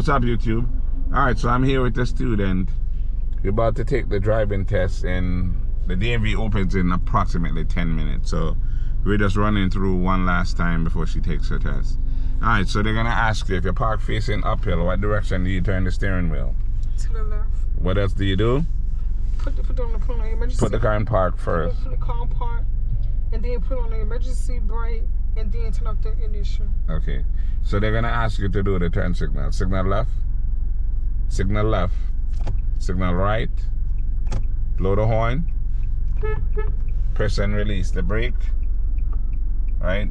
What's up, YouTube? Alright, so I'm here with the student. We're about to take the driving test, and the DMV opens in approximately 10 minutes. So we're just running through one last time before she takes her test. Alright, so they're going to ask you, if you're parked facing uphill, what direction do you turn the steering wheel? To the left. What else do you do? Put on the emergency. Put the car in park first. Put the car in park, and then put on the emergency brake, and then turn off the ignition. Okay. So they're going to ask you to do the turn signal. Signal left. Signal left. Signal right. Blow the horn. Press and release the brake. Right?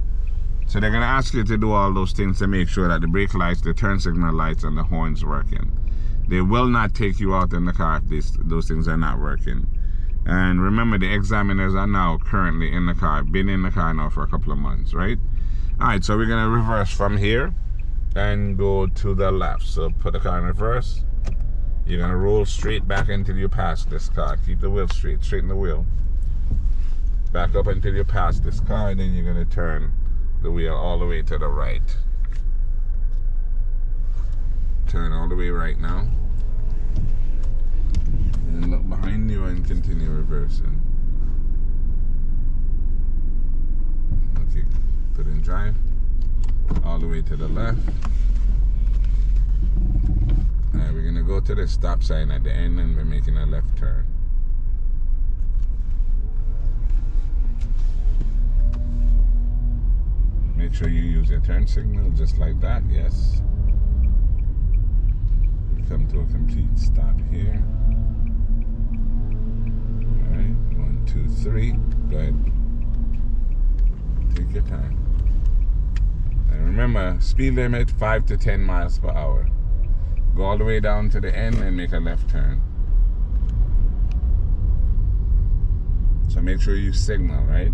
So they're going to ask you to do all those things to make sure that the brake lights, the turn signal lights, and the horn's working. They will not take you out in the car if those things are not working. And remember, the examiners are now currently in the car, been in the car now for a couple of months, right? Alright, so we're going to reverse from here and go to the left. So put the car in reverse. You're going to roll straight back until you pass this car. Keep the wheel straight, straighten the wheel. Back up until you pass this car, and then you're going to turn the wheel all the way to the right. Turn all the way right now. And look behind you and continue reversing. Okay, put in drive. All the way to the left. Alright, we're going to go to the stop sign at the end, and we're making a left turn. Make sure you use your turn signal just like that, yes. We come to a complete stop here. Alright, 1, 2, 3. Go ahead. Take your time. And remember, speed limit 5 to 10 miles per hour. Go all the way down to the end and make a left turn. So make sure you signal, right?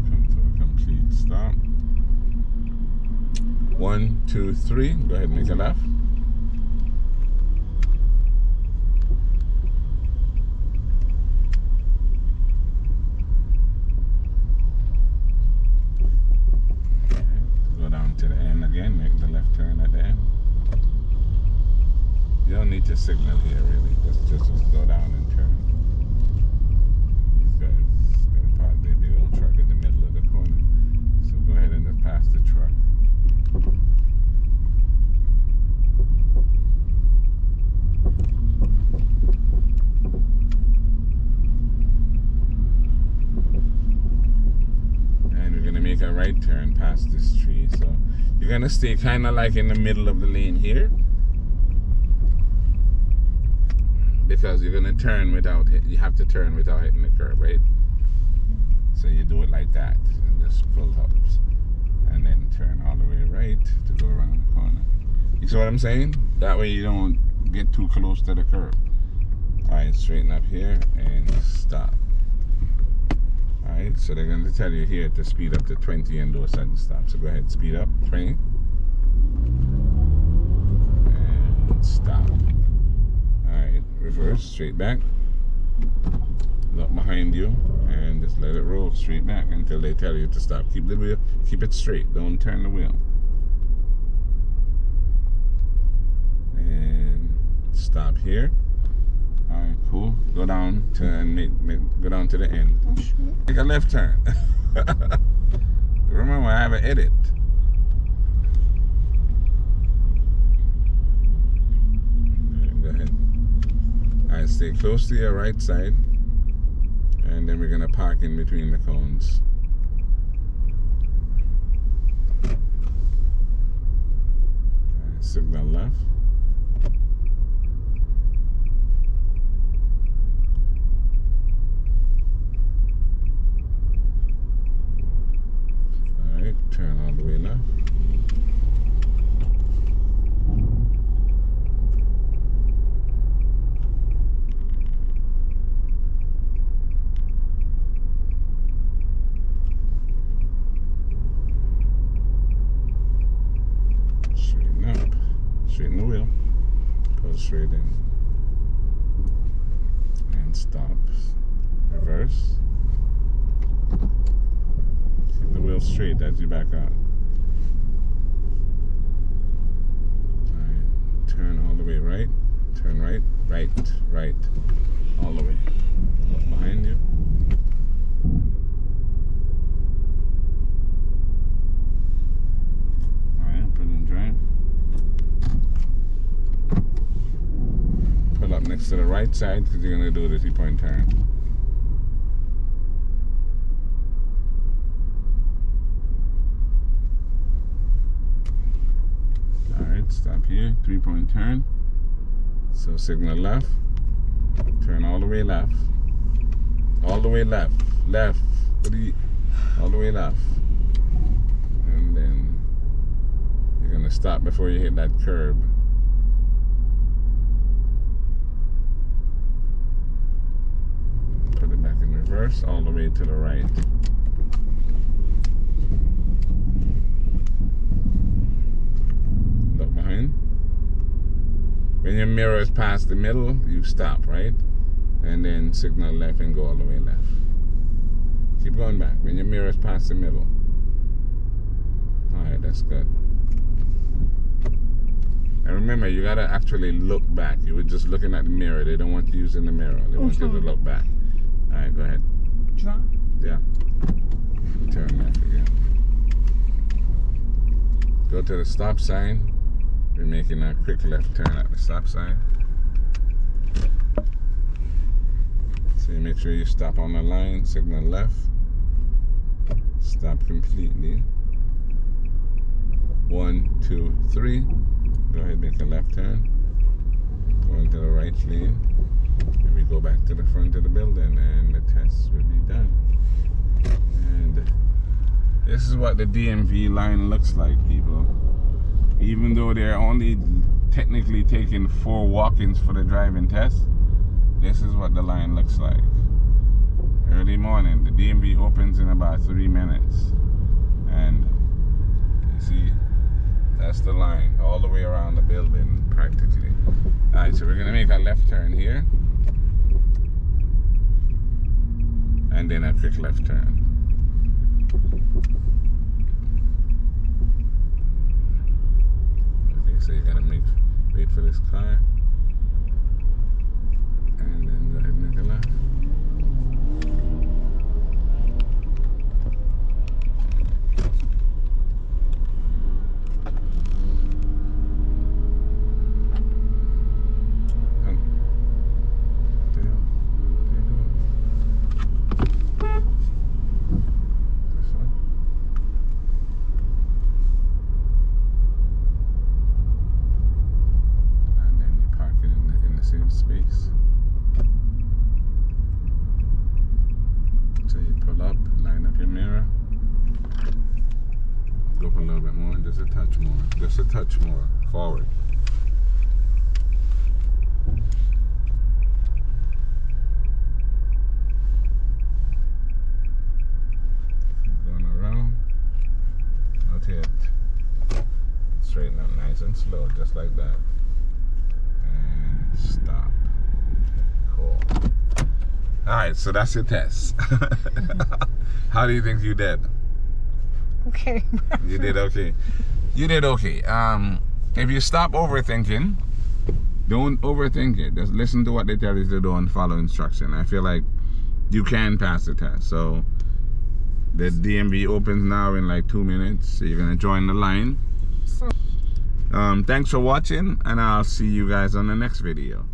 Come to a complete stop. 1, 2, 3. Go ahead and make a left. Make the left turn at the end. You don't need to signal here, really. Just go down and turn. These guys got a park their big old truck in the middle of the corner. So go ahead and just pass the truck. And we're gonna make a right turn past this tree. So you're going to stay kind of like in the middle of the lane here, because you're going to turn without you have to turn without hitting the curb, right? So you do it like that and just pull up and then turn all the way right to go around the corner. You see what I'm saying? That way you don't get too close to the curb. Alright, straighten up here and stop. Alright, so they're going to tell you here to speed up to 20 and do a sudden stop. So go ahead, speed up, 20. And stop. Alright, reverse, straight back. Look behind you and just let it roll straight back until they tell you to stop. Keep the wheel, keep it straight, don't turn the wheel. And stop here. Alright, cool. Go down to and go down to the end. Make a left turn. Remember, I have an edit. Right, go ahead. Alright, stay close to your right side, and then we're gonna park in between the cones. Alright, signal left. Turn all the way left. Straighten up. Straighten the wheel. Go straight in. And stop. Reverse. Keep the wheel straight as you back out. Alright, turn all the way right. Turn right, right, right, all the way. Look behind you. Alright, put in drive. Pull up next to the right side because you're going to do the 3-point turn. Alright, stop here, 3-point turn. So signal left, turn all the way left. All the way left, left, all the way left. And then you're going to stop before you hit that curb. Put it back in reverse, all the way to the right. Look behind. When your mirror is past the middle, you stop, right? And then signal left and go all the way left. Keep going back. When your mirror is past the middle. Alright, that's good. And remember, you gotta actually look back. You were just looking at the mirror. They don't want you using the mirror. They want you to look back. Alright, go ahead. Yeah. Turn left again. Go to the stop sign. We're making a quick left turn at the stop sign. So you make sure you stop on the line, signal left. Stop completely. 1, 2, 3. Go ahead and make a left turn. Go into the right lane. And we go back to the front of the building and the test will be done. And this is what the DMV line looks like, people. Even though they're only technically taking 4 walk-ins for the driving test, this is what the line looks like. Early morning, the DMV opens in about 3 minutes. And you see, that's the line all the way around the building practically. Alright, so we're gonna make a left turn here. And then a quick left turn. So you're gonna wait for this car, and then go ahead and make a left. Space. So you pull up, line up your mirror, go up a little bit more, just a touch more, just a touch more, forward. Keep going around, rotate, straighten up nice and slow, just like that. And stop. Cool. Alright, so that's your test. How do you think you did? Okay. You did okay. You did okay. If you stop overthinking, don't overthink it. Just listen to what they tell you to do and follow instruction. I feel like you can pass the test. So the DMV opens now in like 2 minutes. So you're gonna join the line. Thanks for watching, and I'll see you guys on the next video.